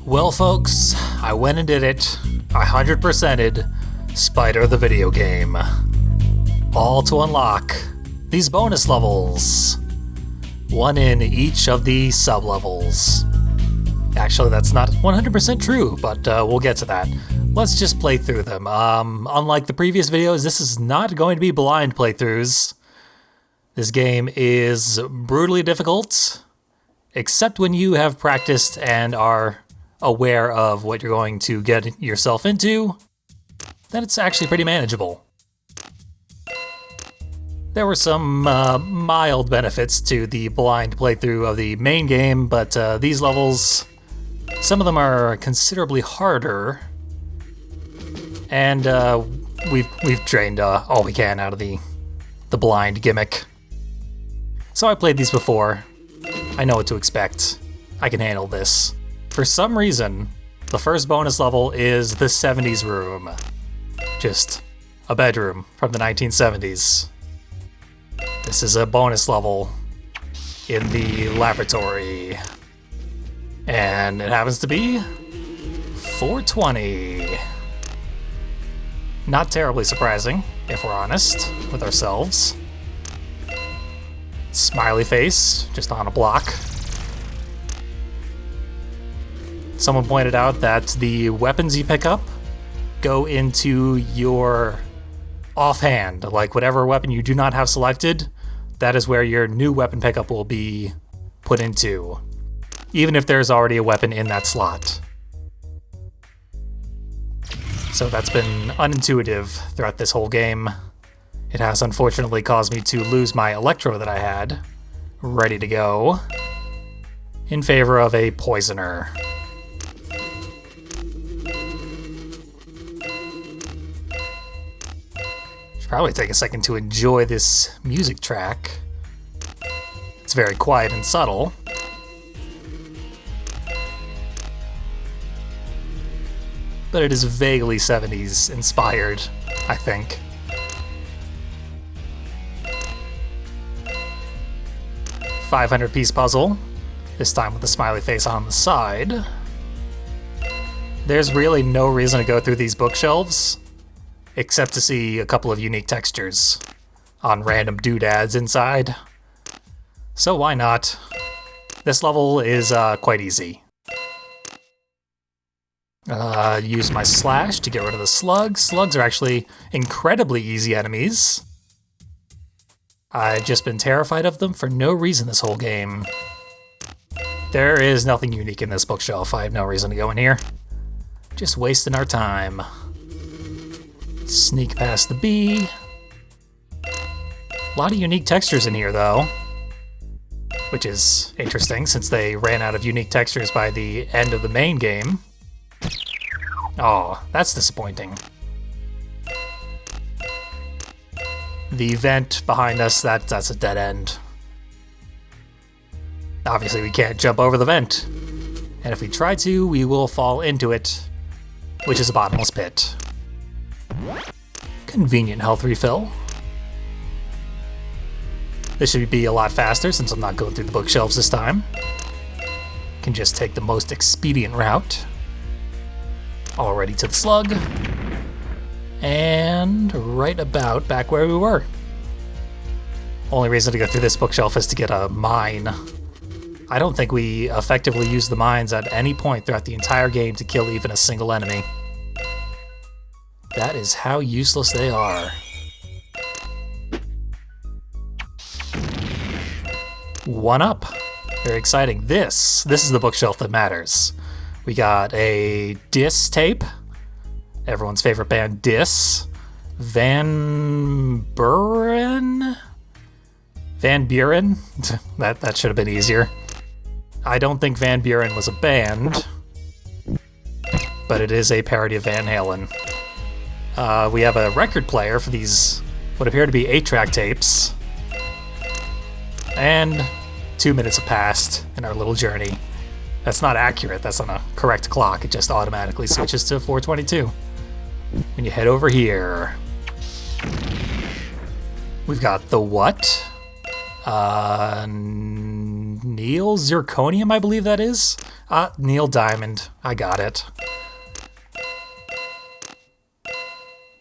Well, folks, I went and did it. I 100%ed Spider the video game. All to unlock these bonus levels. One in each of the sub-levels. Actually, that's not 100% true, but we'll get to that. Let's just play through them. Unlike the previous videos, this is not going to be blind playthroughs. This game is brutally difficult, except when you have practiced and are aware of what you're going to get yourself into, then it's actually pretty manageable. There were some mild benefits to the blind playthrough of the main game, but these levels, some of them are considerably harder, and we've drained all we can out of the blind gimmick. So I played these before. I know what to expect. I can handle this. For some reason, the first bonus level is the 70s room. Just a bedroom from the 1970s. This is a bonus level in the laboratory. And it happens to be 420. Not terribly surprising, if we're honest with ourselves. Smiley face, just on a block. Someone pointed out that the weapons you pick up go into your offhand. Like whatever weapon you do not have selected, that is where your new weapon pickup will be put into, even if there's already a weapon in that slot. So that's been unintuitive throughout this whole game. It has unfortunately caused me to lose my Electro that I had ready to go in favor of a Poisoner. Should probably take a second to enjoy this music track. It's very quiet and subtle. But it is vaguely 70s inspired, I think. $500-piece puzzle, this time with the smiley face on the side. There's really no reason to go through these bookshelves, except to see a couple of unique textures on random doodads inside. So why not? This level is quite easy. Use my slash to get rid of the slugs. Slugs are actually incredibly easy enemies. I've just been terrified of them for no reason this whole game. There is nothing unique in this bookshelf. I have no reason to go in here. Just wasting our time. Sneak past the bee. A lot of unique textures in here, though. Which is interesting, since they ran out of unique textures by the end of the main game. Oh, that's disappointing. The vent behind us, that's a dead end. Obviously, we can't jump over the vent. And if we try to, we will fall into it, which is a bottomless pit. Convenient health refill. This should be a lot faster since I'm not going through the bookshelves this time. Can just take the most expedient route. Already to the slug. And right about back where we were. Only reason to go through this bookshelf is to get a mine. I don't think we effectively use the mines at any point throughout the entire game to kill even a single enemy. That is how useless they are. One up. Very exciting. This is the bookshelf that matters. We got a Diss tape. Everyone's favorite band, Diss. Van Buren? Van Buren? that should have been easier. I don't think Van Buren was a band, but it is a parody of Van Halen. We have a record player for these, what appear to be 8-track tapes. And 2 minutes have passed in our little journey. That's not accurate, that's on a correct clock, it just automatically switches to 422. When you head over here, we've got the what? Neil Zirconium, I believe that is. Neil Diamond. I got it.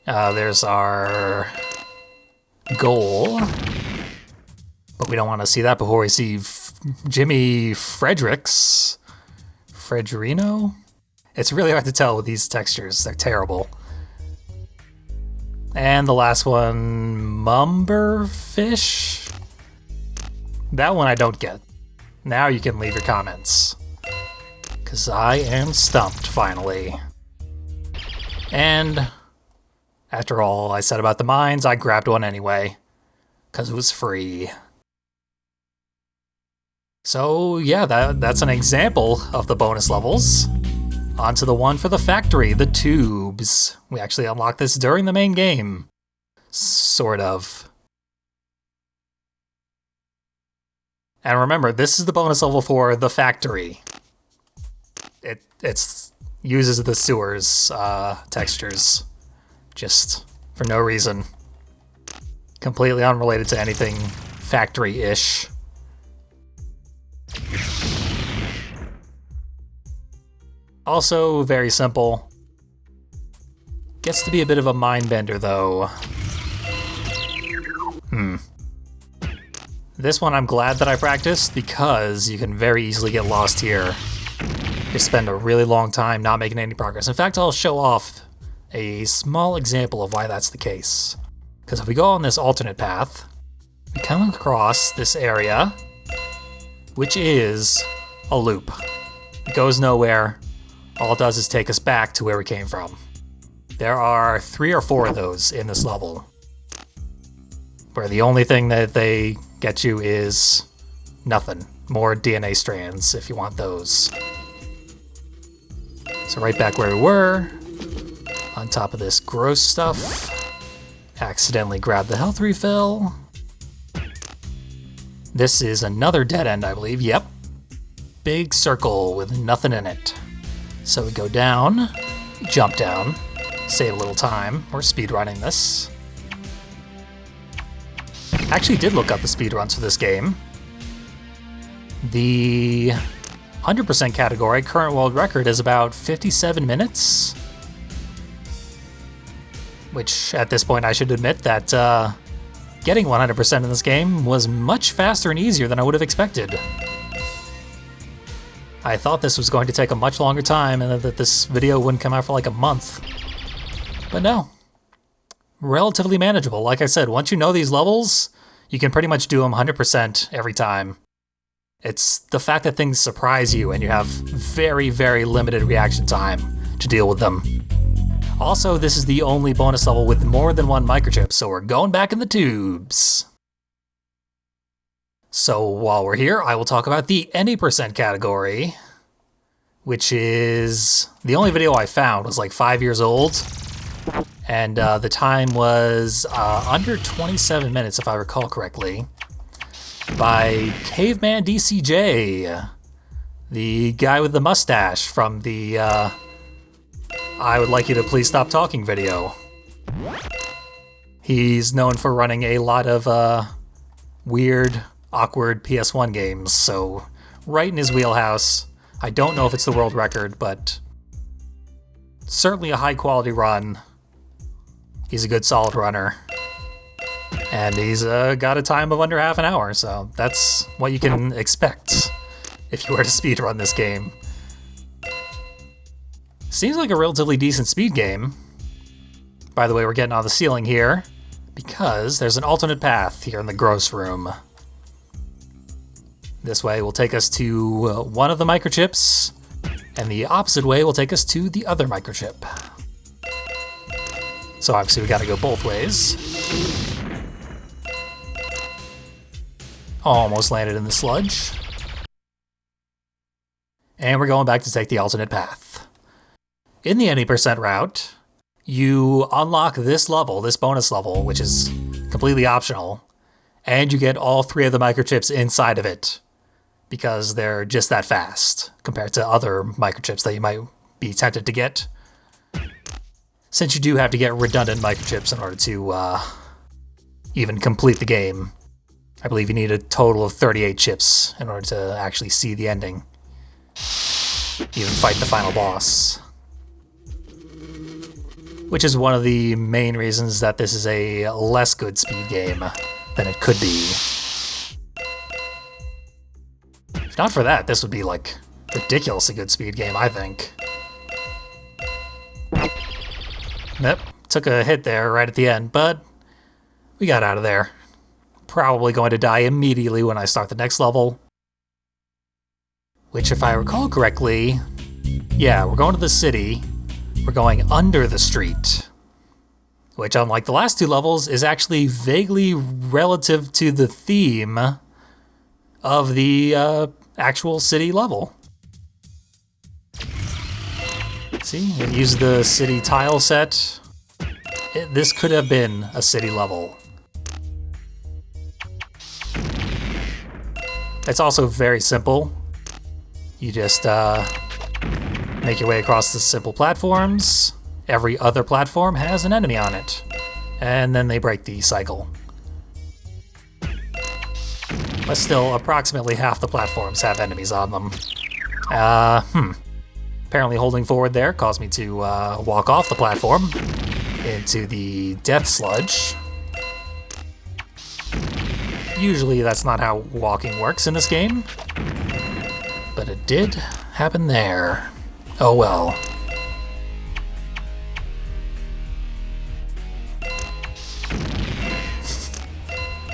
There's our goal. But we don't want to see that before we see Jimmy Fredericks. Fredrino? It's really hard to tell with these textures. They're terrible. And the last one, Mumberfish? That one I don't get. Now you can leave your comments. Because I am stumped, finally. And after all I said about the mines, I grabbed one anyway. Because it was free. So yeah, that's an example of the bonus levels. On to the one for the factory, the tubes. We actually unlocked this during the main game. Sort of. And remember, this is the bonus level for the factory. It uses the sewers textures. Just for no reason. Completely unrelated to anything factory-ish. Also, very simple. Gets to be a bit of a mind bender, though. This one I'm glad that I practiced, because you can very easily get lost here. You spend a really long time not making any progress. In fact, I'll show off a small example of why that's the case. Because if we go on this alternate path, we come across this area, which is a loop. It goes nowhere. All it does is take us back to where we came from. There are 3 or 4 of those in this level, where the only thing that they get you is nothing. More DNA strands, if you want those. So right back where we were, on top of this gross stuff. Accidentally grabbed the health refill. This is another dead end, I believe. Yep. Big circle with nothing in it. So we go down, jump down, save a little time. We're speedrunning this. Actually did look up the speedruns for this game. The 100% category current world record is about 57 minutes. Which, at this point, I should admit that getting 100% in this game was much faster and easier than I would have expected. I thought this was going to take a much longer time and that this video wouldn't come out for like a month. But no. Relatively manageable. Like I said, once you know these levels, you can pretty much do them 100% every time. It's the fact that things surprise you and you have very, very limited reaction time to deal with them. Also, this is the only bonus level with more than 1 microchip, so we're going back in the tubes. So while we're here, I will talk about the any percent category, which is the only video I found was like 5 years old, and the time was under 27 minutes, if I recall correctly, by Caveman DCJ, the guy with the mustache from the I Would Like You to Please Stop Talking video. He's known for running a lot of weird, awkward PS1 games, so right in his wheelhouse. I don't know if it's the world record, but certainly a high quality run. He's a good solid runner. And he's got a time of under half an hour, so that's what you can expect if you were to speedrun this game. Seems like a relatively decent speed game. By the way, we're getting on the ceiling here, because there's an alternate path here in the gross room. This way will take us to one of the microchips, and the opposite way will take us to the other microchip. So obviously we gotta go both ways. Almost landed in the sludge. And we're going back to take the alternate path. In the any percent route, you unlock this level, this bonus level, which is completely optional, and you get all 3 of the microchips inside of it, because they're just that fast compared to other microchips that you might be tempted to get. Since you do have to get redundant microchips in order to even complete the game. I believe you need a total of 38 chips in order to actually see the ending. even fight the final boss. Which is one of the main reasons that this is a less good speed game than it could be. If not for that, this would be like ridiculously good speed game, I think. Yep, took a hit there right at the end, but we got out of there. Probably going to die immediately when I start the next level. Which, if I recall correctly, yeah, we're going to the city. We're going under the street. Which, unlike the last two levels, is actually vaguely relative to the theme of the actual city level. See, it used the city tile set. This could have been a city level. It's also very simple. You just make your way across the simple platforms. Every other platform has an enemy on it. And then they break the cycle. But still, approximately half the platforms have enemies on them. Apparently holding forward there caused me to walk off the platform into the death sludge. Usually that's not how walking works in this game, but it did happen there. Oh well.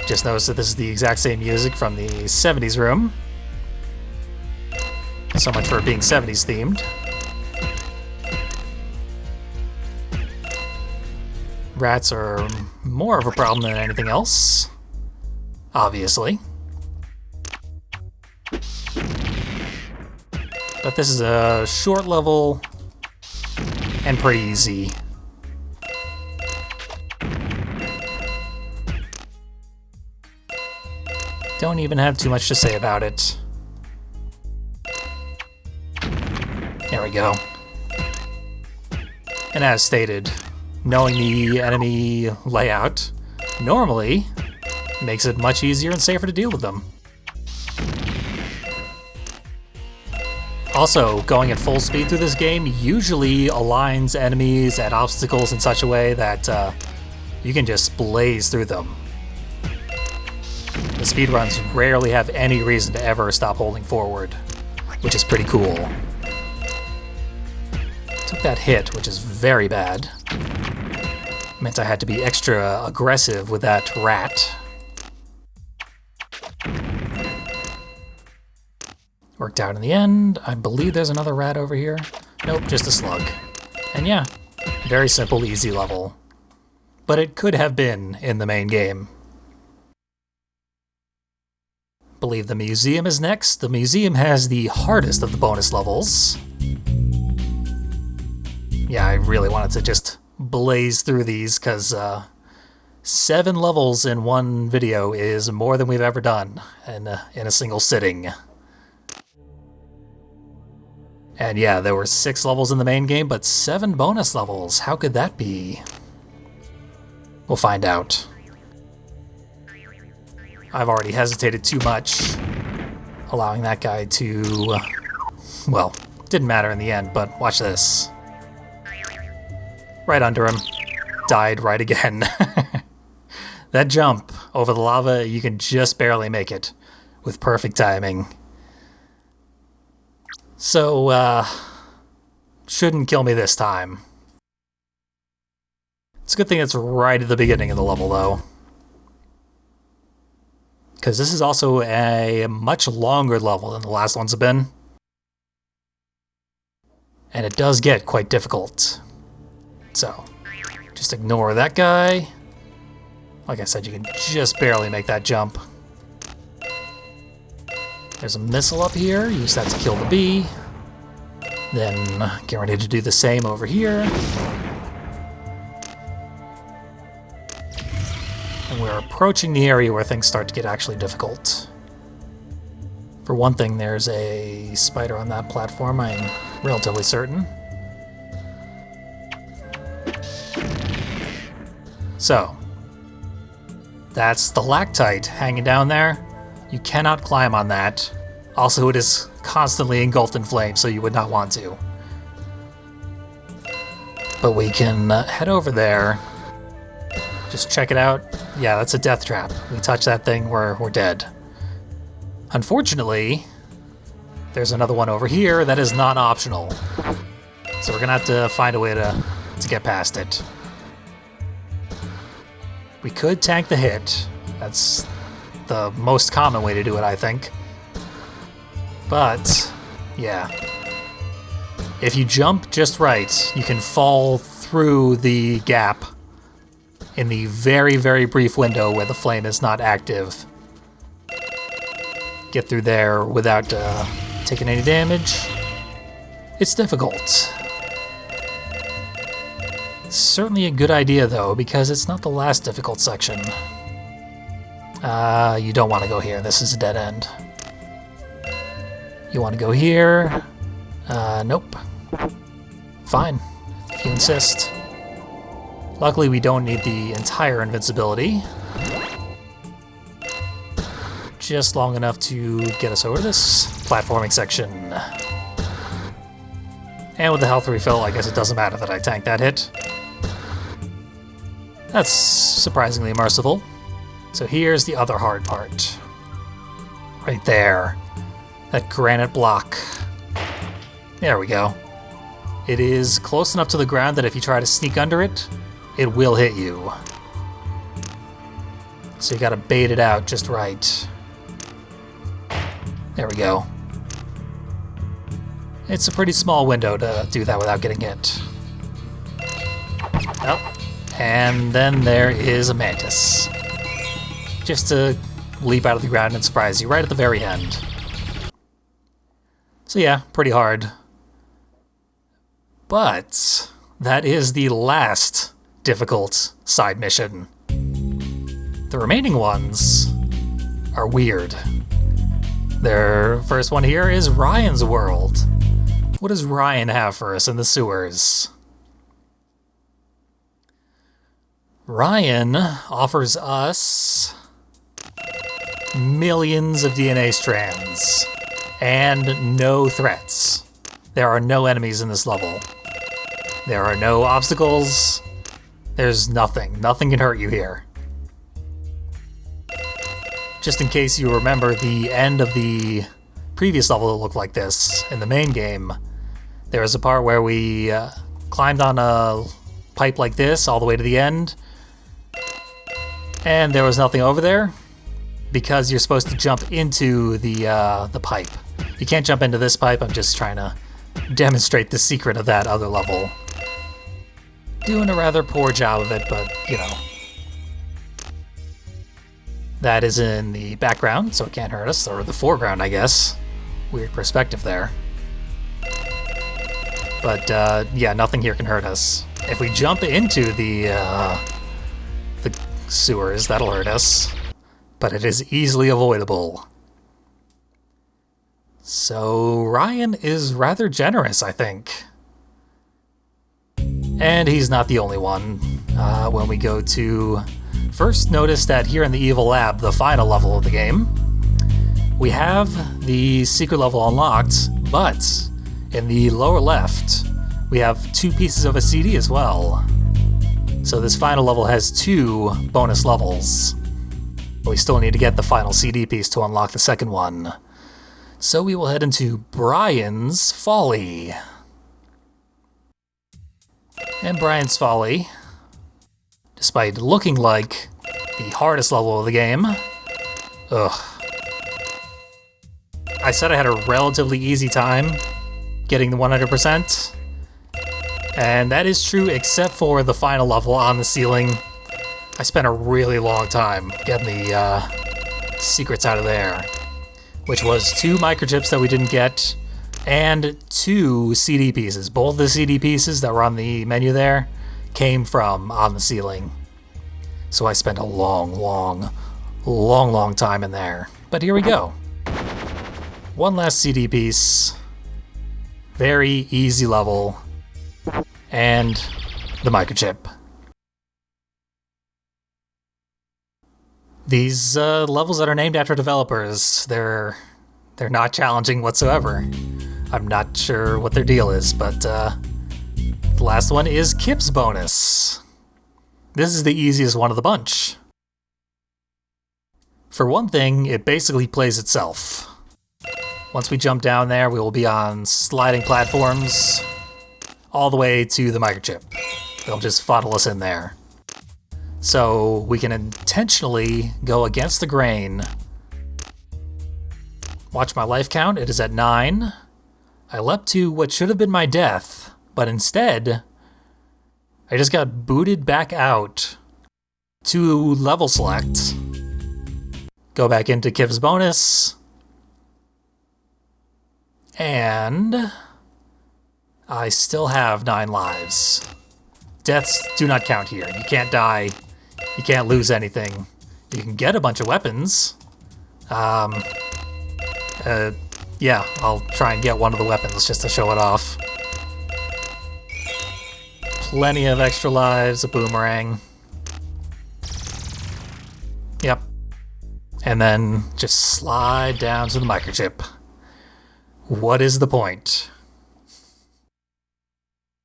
Just noticed that this is the exact same music from the 70s room. So much for it being 70s themed. Rats are more of a problem than anything else, obviously. But this is a short level and pretty easy. Don't even have too much to say about it. There we go. And as stated, knowing the enemy layout normally makes it much easier and safer to deal with them. Also, going at full speed through this game usually aligns enemies and obstacles in such a way that you can just blaze through them. The speedruns rarely have any reason to ever stop holding forward, which is pretty cool. Took that hit, which is very bad. Meant I had to be extra aggressive with that rat. Worked out in the end. I believe there's another rat over here. Nope, just a slug. And yeah, very simple, easy level. But it could have been in the main game. Believe the museum is next. The museum has the hardest of the bonus levels. Yeah, I really wanted to just blaze through these because 7 levels in one video is more than we've ever done in a single sitting. And yeah, there were 6 levels in the main game, but 7 bonus levels. How could that be? We'll find out. I've already hesitated too much, allowing that guy to... well, didn't matter in the end, but watch this. Right under him. Died right again. That jump over the lava, you can just barely make it with perfect timing. So, shouldn't kill me this time. It's a good thing it's right at the beginning of the level, though. Because this is also a much longer level than the last ones have been. And it does get quite difficult. So, just ignore that guy. Like I said, you can just barely make that jump. There's a missile up here. Use that to kill the bee. Then get ready to do the same over here. And we're approaching the area where things start to get actually difficult. For one thing, there's a spider on that platform, I'm relatively certain. So, that's stalactite hanging down there. You cannot climb on that. Also, it is constantly engulfed in flames, so you would not want to. But we can head over there. Just check it out. Yeah, that's a death trap. We touch that thing, we're dead. Unfortunately, there's another one over here that is non-optional. So we're gonna have to find a way to get past it. We could tank the hit. That's the most common way to do it, I think. But, yeah. If you jump just right, you can fall through the gap in the very, very brief window where the flame is not active. Get through there without taking any damage. It's difficult. Certainly a good idea, though, because it's not the last difficult section. You don't want to go here. This is a dead end. You want to go here. Nope. Fine, if you insist. Luckily, we don't need the entire invincibility. Just long enough to get us over this platforming section. And with the health refill, I guess it doesn't matter that I tanked that hit. That's surprisingly merciful. So here's the other hard part. Right there. That granite block. There we go. It is close enough to the ground that if you try to sneak under it, it will hit you. So you gotta bait it out just right. There we go. It's a pretty small window to do that without getting hit. Oh, and then there is a mantis. Just to leap out of the ground and surprise you right at the very end. So yeah, pretty hard. But that is the last difficult side mission. The remaining ones are weird. Their first one here is Ryan's World. What does Ryan have for us in the sewers? Ryan offers us millions of DNA strands and no threats. There are no enemies in this level. There are no obstacles. There's nothing. Nothing can hurt you here. Just in case you remember the end of the previous level that looked like this in the main game, there was a part where we climbed on a pipe like this all the way to the end, and there was nothing over there because you're supposed to jump into the pipe. You can't jump into this pipe. I'm just trying to demonstrate the secret of that other level. Doing a rather poor job of it, but, you know. That is in the background, so it can't hurt us, or the foreground, I guess. Weird perspective there. But, yeah, nothing here can hurt us. If we jump into the sewers, that'll hurt us. But it is easily avoidable. So, Ryan is rather generous, I think. And he's not the only one. When we go to... First, notice that here in the Evil Lab, the final level of the game, we have the secret level unlocked, but in the lower left, we have 2 pieces of a CD as well. So this final level has 2 bonus levels. But we still need to get the final CD piece to unlock the second one. So we will head into Brian's Folly. And Brian's Folly, despite looking like the hardest level of the game, I said I had a relatively easy time getting the 100%, and that is true except for the final level on the ceiling. I spent a really long time getting the secrets out of there, which was 2 microchips that we didn't get, and 2 CD pieces. Both the CD pieces that were on the menu there came from on the ceiling. So I spent a long time in there. But here we go. One last CD piece. Very easy level. And the microchip. These levels that are named after developers, they're They're not challenging whatsoever. I'm not sure what their deal is, but the last one is Kips Bonus. This is the easiest one of the bunch. For one thing, it basically plays itself. Once we jump down there, we will be on sliding platforms all the way to the microchip. They'll just funnel us in there. So we can intentionally go against the grain. Watch my life count, it is at 9. I leapt to what should have been my death, but instead, I just got booted back out to level select. Go back into Kips Bonus. And I still have 9 lives. Deaths do not count here. You can't die. You can't lose anything. You can get a bunch of weapons. Yeah, I'll try and get one of the weapons just to show it off. Plenty of extra lives, a boomerang. Yep. And then just slide down to the microchip. What is the point?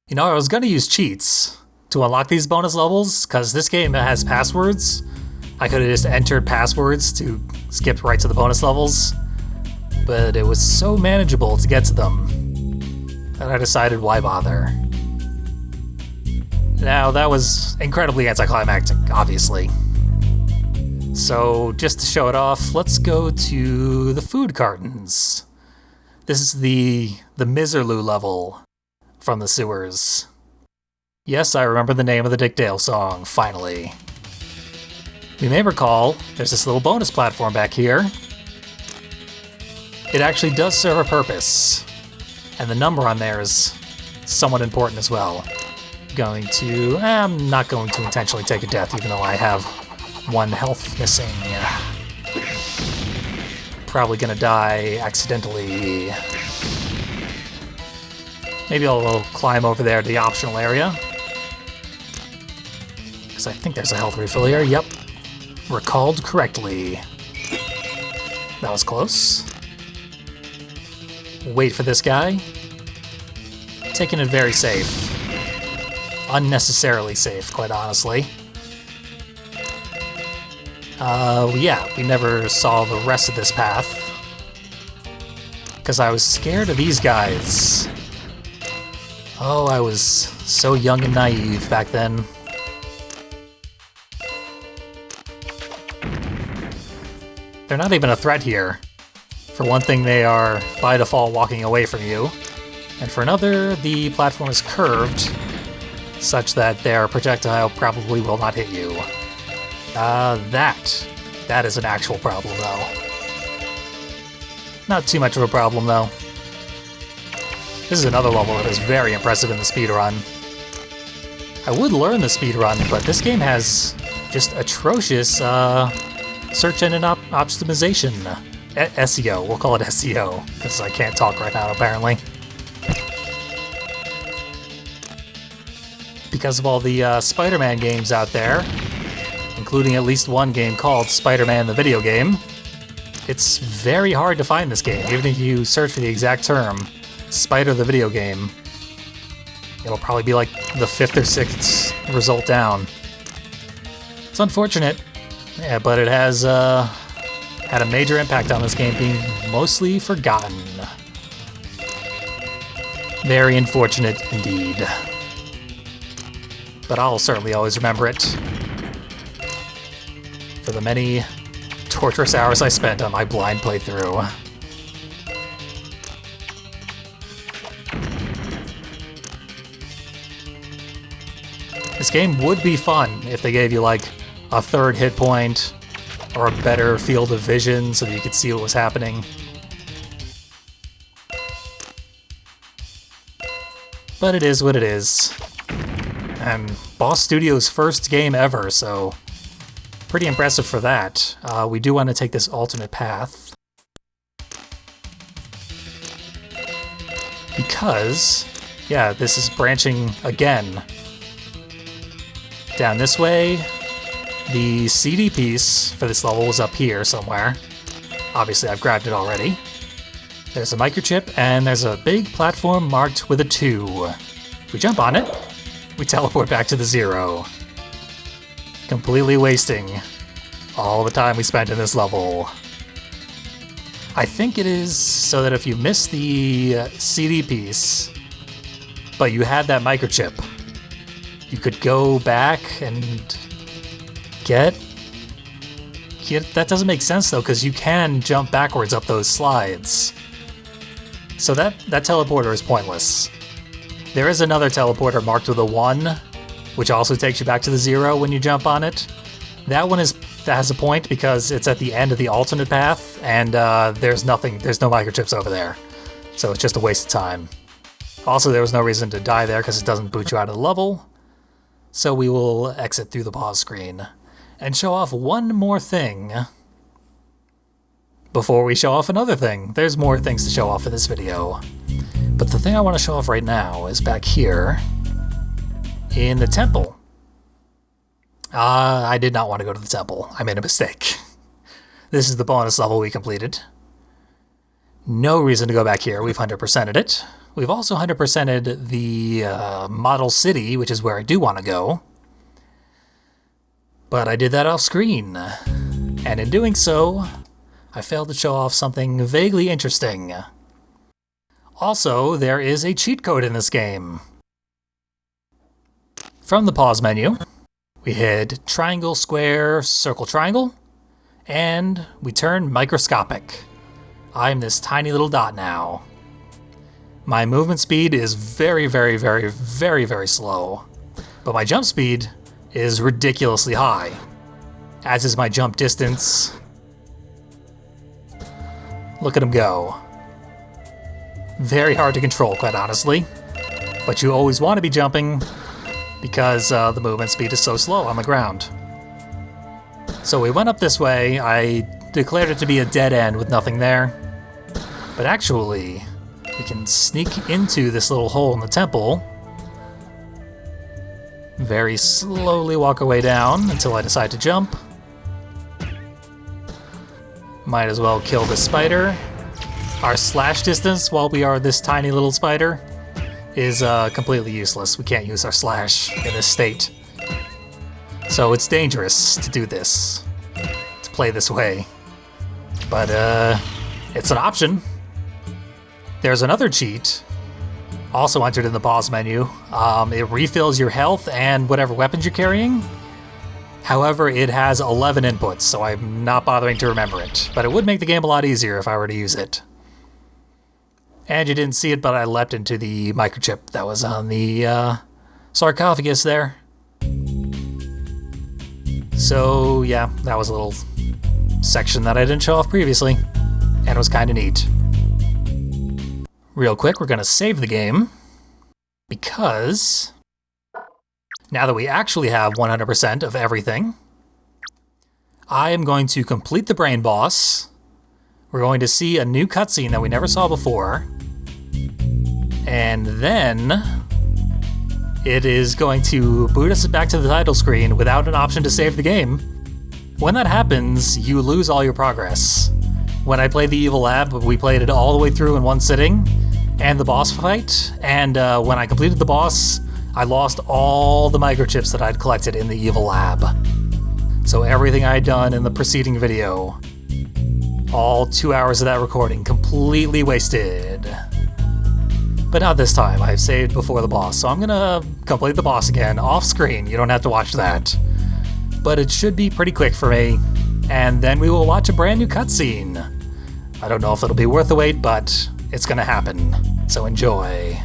You know, I was gonna use cheats to unlock these bonus levels, because this game has passwords. I could have just entered passwords to skip right to the bonus levels, but it was so manageable to get to them that I decided why bother. Now, that was incredibly anticlimactic, obviously. So, just to show it off, let's go to the food cartons. This is the Miserloo level from the sewers. Yes, I remember the name of the Dick Dale song, finally. You may recall, there's this little bonus platform back here. It actually does serve a purpose, and the number on there is somewhat important as well. I'm not going to intentionally take a death, even though I have 1 health missing. Probably gonna die accidentally. Maybe I'll climb over there to the optional area, because I think there's a health refill here. Yep. Recalled correctly. That was close. Wait for this guy. Taking it very safe. Unnecessarily safe, quite honestly. Yeah, we never saw the rest of this path, because I was scared of these guys. Oh, I was so young and naive back then. They're not even a threat here. For one thing, they are by default walking away from you, and for another, the platform is curved, such that their projectile probably will not hit you. That is an actual problem, though. Not too much of a problem, though. This is another level that is very impressive in the speedrun. I would learn the speedrun, but this game has just atrocious search engine optimization. SEO, we'll call it SEO, because I can't talk right now, apparently. Because of all the Spider-Man games out there, including at least one game called Spider-Man the Video Game, it's very hard to find this game. Even if you search for the exact term, Spider the Video Game, it'll probably be like the 5th or 6th result down. It's unfortunate, yeah, but it has had a major impact on this game being mostly forgotten. Very unfortunate indeed. But I'll certainly always remember it for the many torturous hours I spent on my blind playthrough. This game would be fun if they gave you like a 3rd hit point or a better field of vision so that you could see what was happening. But it is what it is. And Boss Studios' first game ever, so pretty impressive for that. We do want to take this alternate path, because, yeah, this is branching again. Down this way, the CD piece for this level was up here somewhere. Obviously, I've grabbed it already. There's a microchip, and there's a big platform marked with a 2. If we jump on it, we teleport back to the 0. Completely wasting all the time we spent in this level. I think it is so that if you miss the CD piece, but you had that microchip, you could go back and get... That doesn't make sense though, because you can jump backwards up those slides. So that teleporter is pointless. There is another teleporter marked with a 1, which also takes you back to the 0 when you jump on it. That has a point because it's at the end of the alternate path, and there's no microchips over there. So it's just a waste of time. Also, there was no reason to die there because it doesn't boot you out of the level. So we will exit through the pause screen and show off one more thing before we show off another thing. There's more things to show off in this video. But the thing I want to show off right now is back here in the temple. I did not want to go to the temple. I made a mistake. This is the bonus level we completed. No reason to go back here. We've 100%ed it. We've also 100%ed the model city, which is where I do want to go. But I did that off screen. And in doing so, I failed to show off something vaguely interesting. Also, there is a cheat code in this game. From the pause menu, we hit triangle, square, circle, triangle, and we turn microscopic. I'm this tiny little dot now. My movement speed is very, very, very, very, very slow, but my jump speed is ridiculously high, as is my jump distance. Look at him go. Very hard to control, quite honestly, but you always want to be jumping because the movement speed is so slow on the ground. So we went up this way. I declared it to be a dead end with nothing there, but actually we can sneak into this little hole in the temple, very slowly walk our way down until I decide to jump. Might as well kill this spider. Our slash distance while we are this tiny little spider is completely useless. We can't use our slash in this state. So it's dangerous to do this, to play this way. But it's an option. There's another cheat, also entered in the pause menu. It refills your health and whatever weapons you're carrying. However, it has 11 inputs, so I'm not bothering to remember it. But it would make the game a lot easier if I were to use it. And you didn't see it, but I leapt into the microchip that was on the sarcophagus there. So yeah, that was a little section that I didn't show off previously, and it was kind of neat. Real quick, we're going to save the game, because now that we actually have 100% of everything, I am going to complete the brain boss. We're going to see a new cutscene that we never saw before, and then it is going to boot us back to the title screen without an option to save the game. When that happens, you lose all your progress. When I played the Evil Lab, we played it all the way through in one sitting, and the boss fight, and when I completed the boss, I lost all the microchips that I'd collected in the Evil Lab. So everything I had done in the preceding video, all 2 hours of that recording, completely wasted. But not this time. I've saved before the boss, so I'm gonna complete the boss again off screen. You don't have to watch that. But it should be pretty quick for me, and then we will watch a brand new cutscene. I don't know if it'll be worth the wait, but it's gonna happen. So enjoy.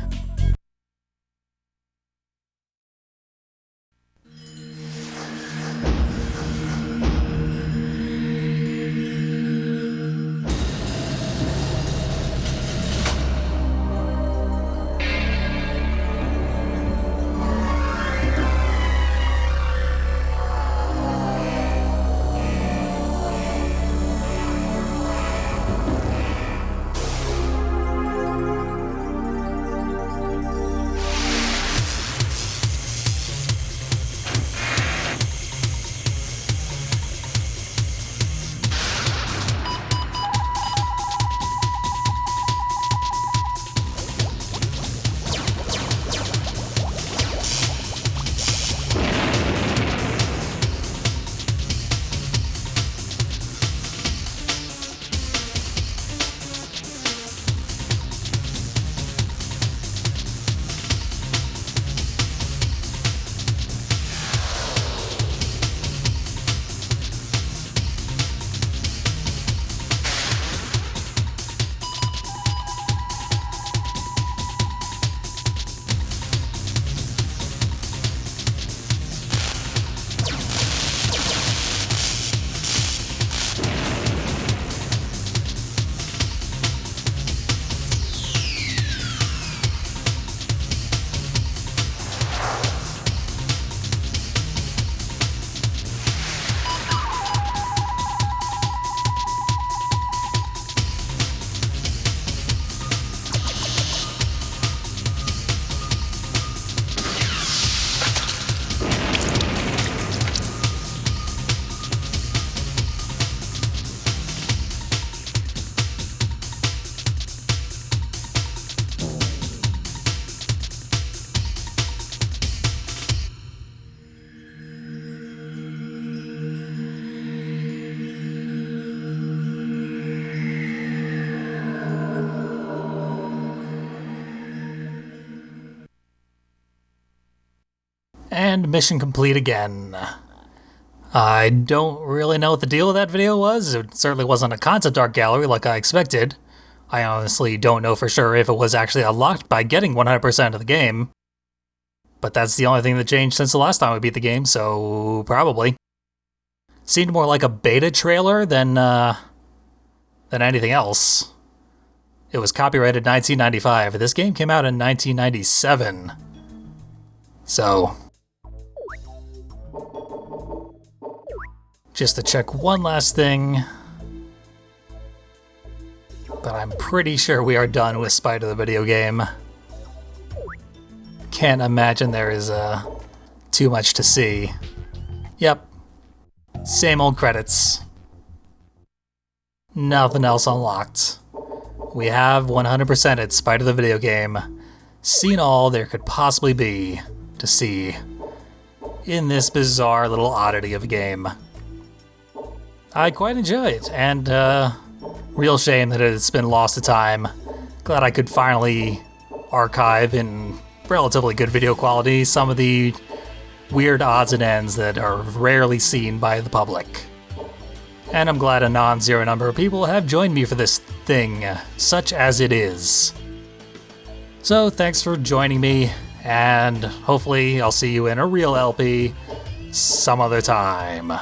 And mission complete again. I don't really know what the deal with that video was. It certainly wasn't a concept art gallery like I expected. I honestly don't know for sure if it was actually unlocked by getting 100% of the game. But that's the only thing that changed since the last time we beat the game, so probably. Seemed more like a beta trailer than anything else. It was copyrighted 1995. This game came out in 1997. So, just to check one last thing, but I'm pretty sure we are done with Spider the video game. Can't imagine there is too much to see. Yep, same old credits. Nothing else unlocked. We have 100%ed Spider the video game, seen all there could possibly be to see in this bizarre little oddity of a game. I quite enjoy it, and real shame that it's been lost to time. Glad I could finally archive in relatively good video quality some of the weird odds and ends that are rarely seen by the public. And I'm glad a non-zero number of people have joined me for this thing, such as it is. So thanks for joining me, and hopefully I'll see you in a real LP some other time.